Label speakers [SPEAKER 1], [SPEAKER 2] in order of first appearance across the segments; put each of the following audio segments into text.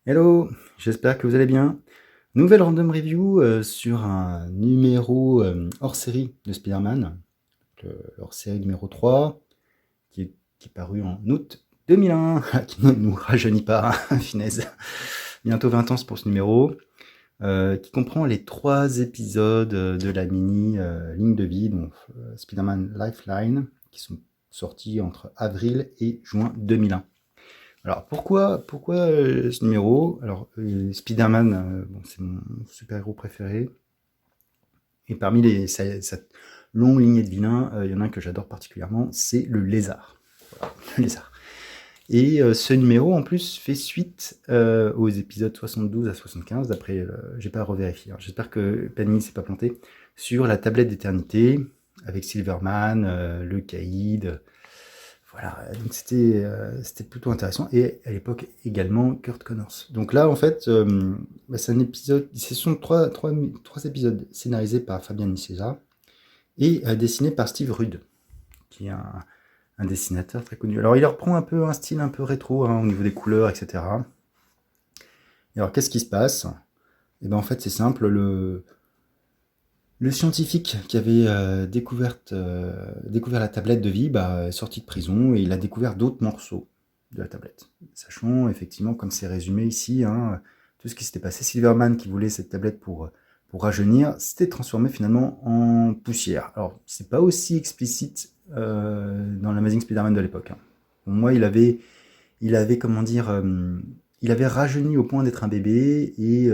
[SPEAKER 1] Hello, j'espère que vous allez bien. Nouvelle random review sur un numéro hors série de Spider-Man, le hors série numéro 3, qui est paru en août 2001, qui ne nous rajeunit pas, finesse. Bientôt 20 ans pour ce numéro, qui comprend les 3 épisodes de la mini ligne de vie, donc Spider-Man Lifeline, qui sont sortis entre avril et juin 2001. Alors pourquoi ce numéro? Alors Spider-Man, bon, c'est mon super-héros préféré. Et parmi cette longue lignée de vilains, il y en a un que j'adore particulièrement, c'est le Lézard. Voilà, le Lézard. Et ce numéro en plus fait suite aux épisodes 72 à 75. Après, j'ai pas revérifié, hein. J'espère que Panini s'est pas planté sur la tablette d'éternité avec Silverman, le Caïd. Voilà, donc c'était plutôt intéressant. Et à l'époque également Kurt Connors. Donc là, en fait, c'est un épisode, ce sont trois épisodes scénarisés par Fabian Nicieza et dessinés par Steve Rude, qui est un dessinateur très connu. Alors il reprend un peu un style un peu rétro au niveau des couleurs, etc. Et alors qu'est-ce qui se passe? Et ben en fait c'est simple, le scientifique qui avait découvert la tablette de vie est sorti de prison et il a découvert d'autres morceaux de la tablette. Sachant effectivement, comme c'est résumé ici, hein, tout ce qui s'était passé, Silverman qui voulait cette tablette pour rajeunir, s'était transformé finalement en poussière. Alors, c'est pas aussi explicite dans l'Amazing Spider-Man de l'époque, hein. Pour moi, il avait comment dire, il avait rajeuni au point d'être un bébé et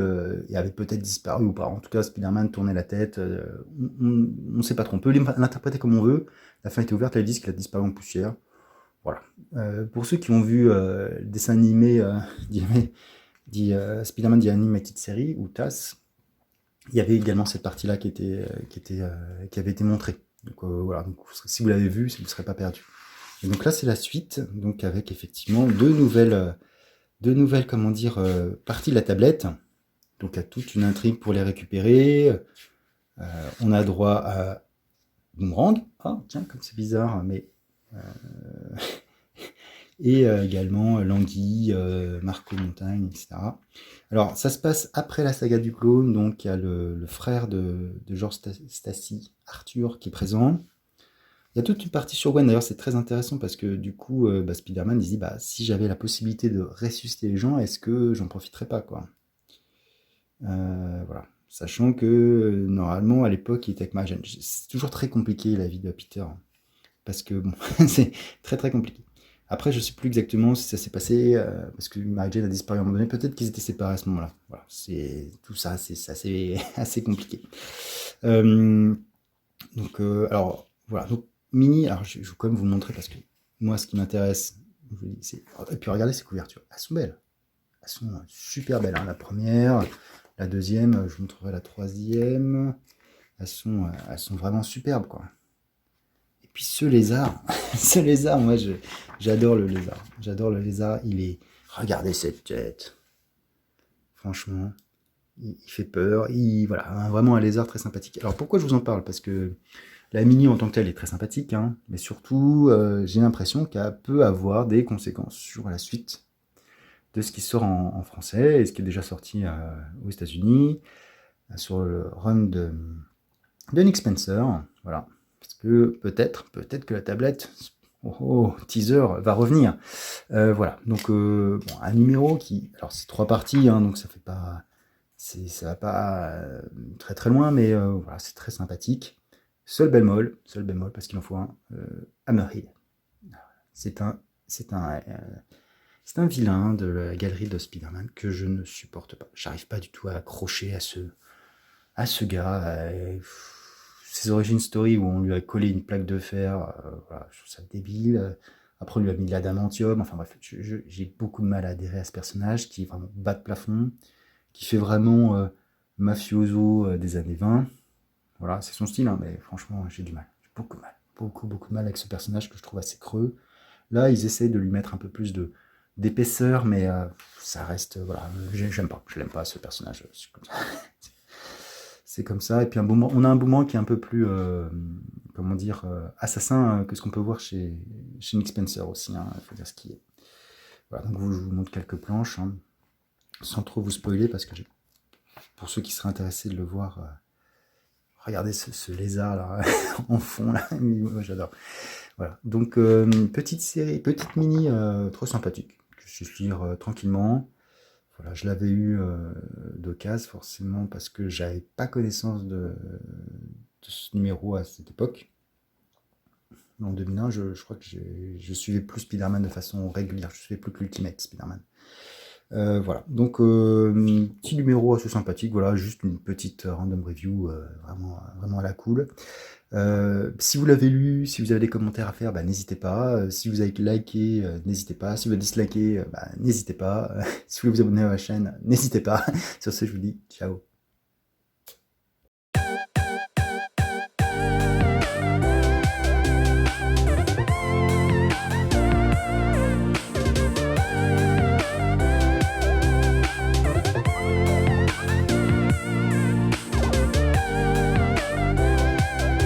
[SPEAKER 1] avait peut-être disparu ou pas. En tout cas, Spider-Man tournait la tête. On ne sait pas trop. On peut l'interpréter comme on veut. La fin était ouverte. Elle dit qu'il a disparu en poussière. Voilà. Pour ceux qui ont vu le dessin animé dit Spider-Man The Animated Series ou TAS, il y avait également cette partie-là qui avait été montrée. Donc voilà. Donc, si vous l'avez vu, vous ne serez pas perdu. Et donc là, c'est la suite, donc avec effectivement deux nouvelles comment dire, parties de la tablette. Donc à toute une intrigue pour les récupérer. On a droit à Boomerang. Ah, tiens, comme c'est bizarre, mais. euh, et également Languille, Marco Montagne, etc. Alors, ça se passe après la saga du clone, donc il y a le frère de George Stacy, Arthur, qui est présent. Il y a toute une partie sur Gwen, d'ailleurs c'est très intéressant parce que du coup, Spider-Man il se dit, si j'avais la possibilité de ressusciter les gens, est-ce que j'en profiterais pas, quoi. Voilà. Sachant que normalement à l'époque il était avec Mary Jane. C'est toujours très compliqué la vie de Peter, hein, parce que bon, c'est très très compliqué. Après, je sais plus exactement si ça s'est passé parce que Mary Jane a disparu à un moment donné. Peut-être qu'ils étaient séparés à ce moment-là. Voilà, c'est tout ça, c'est assez, assez compliqué. Euh, donc, alors voilà. Donc mini. Alors, je vais quand même vous montrer parce que moi, ce qui m'intéresse, je vous dis, c'est et puis regardez ces couvertures. Elles sont belles. Elles sont super belles, hein. La première, la deuxième, je vous montrerai la troisième. Elles sont vraiment superbes, quoi. Et puis ce lézard, ce lézard, moi j'adore le lézard. J'adore le lézard, regardez cette tête. Franchement, il fait peur. Voilà, vraiment un lézard très sympathique. Alors pourquoi je vous en parle? Parce que la mini en tant que telle est très sympathique, hein, mais surtout j'ai l'impression qu'elle peut avoir des conséquences sur la suite de ce qui sort en français et ce qui est déjà sorti aux États-Unis sur le run de Nick Spencer. Voilà. Parce que peut-être que la tablette, teaser, va revenir. Voilà. Donc, bon, un numéro qui. Alors, c'est 3 parties, hein, donc ça fait pas. Ça va pas très très loin, mais voilà, c'est très sympathique. Seul bémol, parce qu'il en faut un, Hammerhead. C'est un, c'est un, c'est un vilain de la galerie de Spider-Man que je ne supporte pas. J'arrive pas du tout à accrocher à ce gars. Ses origines story où on lui a collé une plaque de fer, voilà, je trouve ça débile. Après, on lui a mis de l'adamantium. Enfin bref, j'ai beaucoup de mal à adhérer à ce personnage qui est vraiment bas de plafond, qui fait vraiment mafioso des années 20. Voilà, c'est son style, hein, mais franchement, j'ai du mal. J'ai beaucoup de mal. Beaucoup, beaucoup de mal avec ce personnage que je trouve assez creux. Là, ils essayent de lui mettre un peu plus d'épaisseur, mais ça reste. Voilà, j'aime pas. Je l'aime pas, ce personnage. C'est comme ça. C'est comme ça. Et puis on a un Boomerang qui est un peu plus, comment dire, assassin que ce qu'on peut voir chez Nick Spencer aussi, hein, il faut dire ce qui est. Voilà, donc je vous montre quelques planches, hein. sans trop vous spoiler, parce que pour ceux qui seraient intéressés de le voir, regardez ce lézard là en fond là, moi j'adore. Voilà, donc petite série, petite mini trop sympathique, que je suis lire tranquillement. Voilà, je l'avais eu d'occasion forcément parce que j'avais pas connaissance de ce numéro à cette époque. En 2001, je crois que je suivais plus Spider-Man de façon régulière, je suivais plus que l'Ultimate Spider-Man. Voilà, donc petit numéro assez sympathique, voilà, juste une petite random review, vraiment, vraiment à la cool. Si vous l'avez lu, si vous avez des commentaires à faire, bah, n'hésitez pas. Si vous avez liké, n'hésitez pas. Si vous avez disliké, bah, n'hésitez pas. Si vous voulez vous abonner à la chaîne, n'hésitez pas. Sur ce, je vous dis ciao.